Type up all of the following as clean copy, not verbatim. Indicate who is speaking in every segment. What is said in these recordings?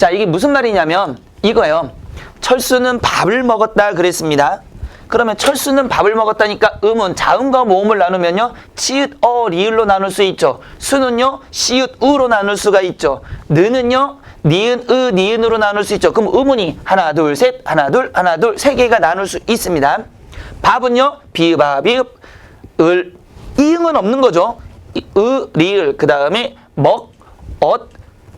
Speaker 1: 자, 이게 무슨 말이냐면 이거예요. 철수는 밥을 먹었다 그랬습니다. 그러면 철수는 밥을 먹었다니까 음은 자음과 모음을 나누면요. 치읓, 리을로 나눌 수 있죠. 수는요. 시읒, 우로 나눌 수가 있죠. 느는요. 니은, 니은으로 나눌 수 있죠. 그럼 음운이 하나, 둘, 셋, 하나, 둘, 하나, 둘, 세 개가 나눌 수 있습니다. 밥은요. 비읍, 비읍, 을, 이응은 없는 거죠. 리을, 그 다음에 먹,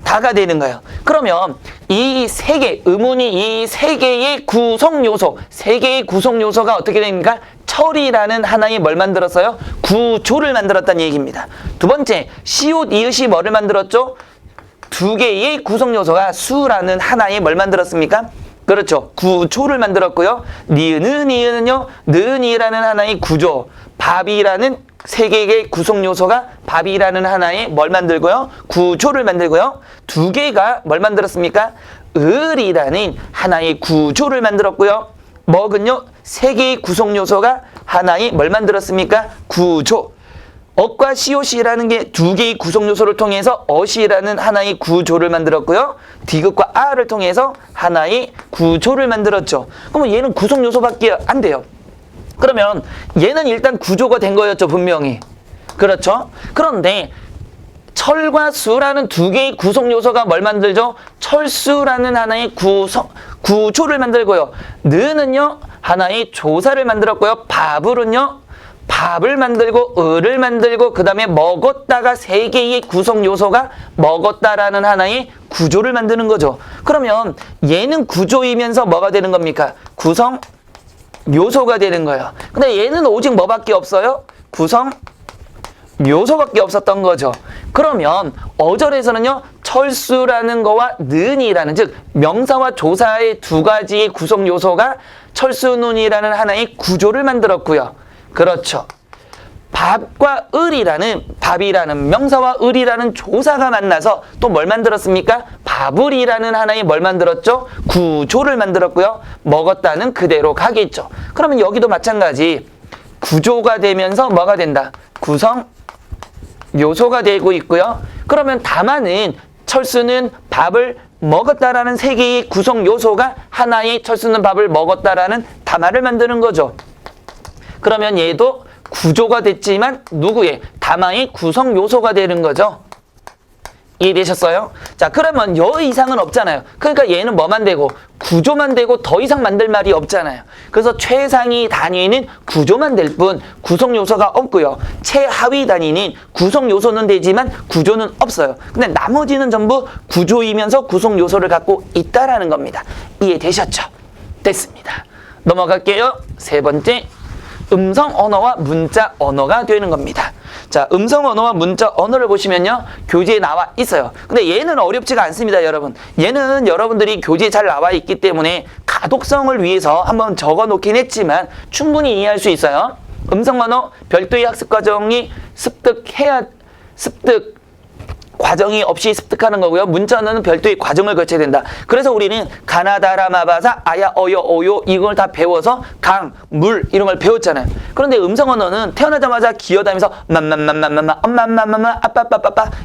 Speaker 1: 다가 되는 거예요. 그러면 이 세 개, 음운이 이 세 개의 구성 요소, 세 개의 구성 요소가 어떻게 됩니까? 철이라는 하나의 뭘 만들었어요? 구조를 만들었다는 얘기입니다. 두 번째, 시옷, 이읒이 뭐를 만들었죠? 두 개의 구성 요소가 수라는 하나의 뭘 만들었습니까? 그렇죠. 구조를 만들었고요. 니은은요, 느은이라는 하나의 구조, 밥이라는 세 개의 구성 요소가 밥이라는 하나의 뭘 만들고요? 구조를 만들고요. 두 개가 뭘 만들었습니까? 을이라는 하나의 구조를 만들었고요. 먹은요? 세 개의 구성 요소가 하나의 뭘 만들었습니까? 구조. 억과 시옷이라는 게 두 개의 구성 요소를 통해서 어시라는 하나의 구조를 만들었고요. 디귿과 아를 통해서 하나의 구조를 만들었죠. 그러면 얘는 구성 요소밖에 안 돼요. 그러면 얘는 일단 구조가 된 거였죠, 분명히. 그렇죠? 그런데 철과 수라는 두 개의 구성 요소가 뭘 만들죠? 철수라는 하나의 구조를 만들고요. 느는요, 하나의 조사를 만들었고요. 밥을은요, 밥을 만들고 을을 만들고 그 다음에 먹었다가 세 개의 구성 요소가 먹었다라는 하나의 구조를 만드는 거죠. 그러면 얘는 구조이면서 뭐가 되는 겁니까? 구성 요소가 되는 거예요. 근데 얘는 오직 뭐밖에 없어요? 구성 요소밖에 없었던 거죠. 그러면 어절에서는요, 철수라는 거와 는이라는, 즉 명사와 조사의 두 가지의 구성 요소가 철수눈이라는 하나의 구조를 만들었고요. 그렇죠. 밥과 을이라는, 밥이라는 명사와 을이라는 조사가 만나서 또 뭘 만들었습니까? 밥을이라는 하나의 뭘 만들었죠? 구조를 만들었고요. 먹었다는 그대로 가겠죠. 그러면 여기도 마찬가지. 구조가 되면서 뭐가 된다? 구성 요소가 되고 있고요. 그러면 다만은 철수는 밥을 먹었다라는 세 개의 구성 요소가 하나의 철수는 밥을 먹었다라는 담화를 만드는 거죠. 그러면 얘도 구조가 됐지만 누구의? 담화의 구성 요소가 되는 거죠. 이해되셨어요? 자, 그러면 여 이상은 없잖아요. 그러니까 얘는 뭐만 되고? 구조만 되고 더 이상 만들 말이 없잖아요. 그래서 최상위 단위는 구조만 될 뿐 구성 요소가 없고요. 최하위 단위는 구성 요소는 되지만 구조는 없어요. 근데 나머지는 전부 구조이면서 구성 요소를 갖고 있다라는 겁니다. 이해되셨죠? 됐습니다. 넘어갈게요. 세 번째. 음성 언어와 문자 언어가 되는 겁니다. 자, 음성 언어와 문자 언어를 보시면요, 교재에 나와 있어요. 근데 얘는 어렵지가 않습니다, 여러분. 얘는 여러분들이 교재에 잘 나와 있기 때문에 가독성을 위해서 한번 적어 놓긴 했지만 충분히 이해할 수 있어요. 음성 언어 별도의 학습 과정이 습득 과정이 없이 습득하는 거고요. 문자 언어는 별도의 과정을 거쳐야 된다. 그래서 우리는 가나다라마바사, 아야, 어여, 오요 이걸 다 배워서 강, 물 이런 걸 배웠잖아요. 그런데 음성 언어는 태어나자마자 기어다니면서 엄마, 아빠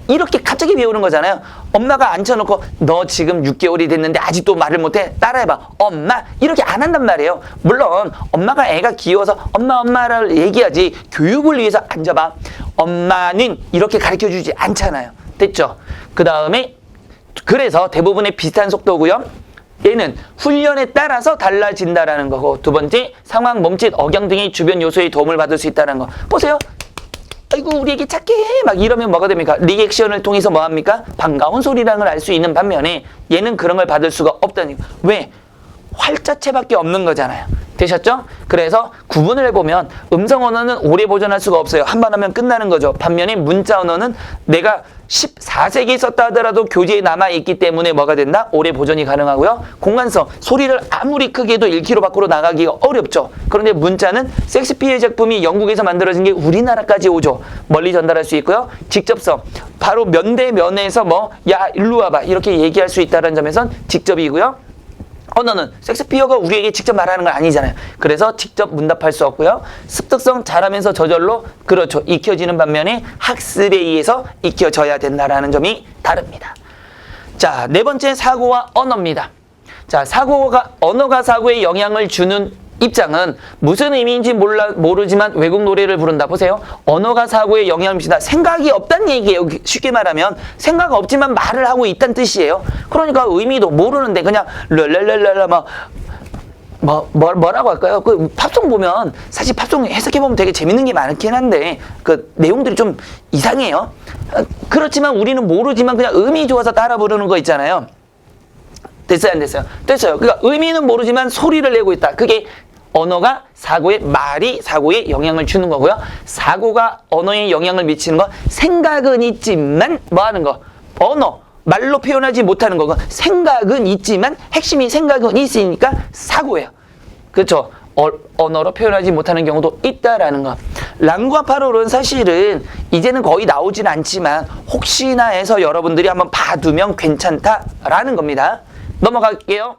Speaker 1: 이렇게 갑자기 배우는 거잖아요. 엄마가 앉혀놓고 너 지금 6개월이 됐는데 아직도 말을 못해? 따라해봐. 엄마 이렇게 안 한단 말이에요. 물론 엄마가 애가 귀여워서 엄마를 얘기하지 교육을 위해서 앉아봐. 엄마는 이렇게 가르쳐주지 않잖아요. 됐죠? 그 다음에 그래서 대부분의 비슷한 속도고요. 얘는 훈련에 따라서 달라진다라는 거고, 두 번째 상황, 몸짓, 억양 등의 주변 요소의 도움을 받을 수 있다는 거. 보세요. 아이고 우리 애기 착해 막 이러면 뭐가 됩니까? 리액션을 통해서 뭐합니까? 반가운 소리라는 걸 알 수 있는 반면에 얘는 그런 걸 받을 수가 없다는 거. 왜? 활자체밖에 없는 거잖아요. 되셨죠? 그래서 구분을 해보면 음성 언어는 오래 보존할 수가 없어요. 한 번 하면 끝나는 거죠. 반면에 문자 언어는 내가 14세기에 썼다 하더라도 교재에 남아있기 때문에 뭐가 된다? 오래 보존이 가능하고요. 공간성, 소리를 아무리 크게 해도 1km 밖으로 나가기가 어렵죠. 그런데 문자는 섹스피어의 작품이 영국에서 만들어진 게 우리나라까지 오죠. 멀리 전달할 수 있고요. 직접성, 바로 면대면에서 야 일로 와봐 이렇게 얘기할 수 있다는 점에선 직접이고요. 언어는 섹스피어가 우리에게 직접 말하는 건 아니잖아요. 그래서 직접 문답할 수 없고요. 습득성 잘하면서 저절로 그렇죠. 익혀지는 반면에 학습에 의해서 익혀져야 된다라는 점이 다릅니다. 자, 네 번째 사고와 언어입니다. 자, 언어가 사고에 영향을 주는 입장은 무슨 의미인지 모르지만 외국 노래를 부른다. 보세요. 언어가 사고에 영향을 미친다. 생각이 없다는 얘기예요. 쉽게 말하면 생각 없지만 말을 하고 있다는 뜻이에요. 그러니까 의미도 모르는데 그냥 랄랄랄랄라 뭐라고 할까요? 그 팝송 보면 사실 팝송 해석해 보면 되게 재밌는 게 많긴 한데 그 내용들이 좀 이상해요. 그렇지만 우리는 모르지만 그냥 의미 좋아서 따라 부르는 거 있잖아요. 됐어요, 안 됐어요? 됐어요. 그러니까 의미는 모르지만 소리를 내고 있다. 그게 언어가 말이 사고에 영향을 주는 거고요. 사고가 언어에 영향을 미치는 건 생각은 있지만 뭐 하는 거? 말로 표현하지 못하는 거고 생각은 있지만 핵심이 생각은 있으니까 사고예요. 그렇죠? 언어로 표현하지 못하는 경우도 있다라는 거. 랑과 파롤은 사실은 이제는 거의 나오진 않지만 혹시나 해서 여러분들이 한번 봐두면 괜찮다라는 겁니다. 넘어갈게요.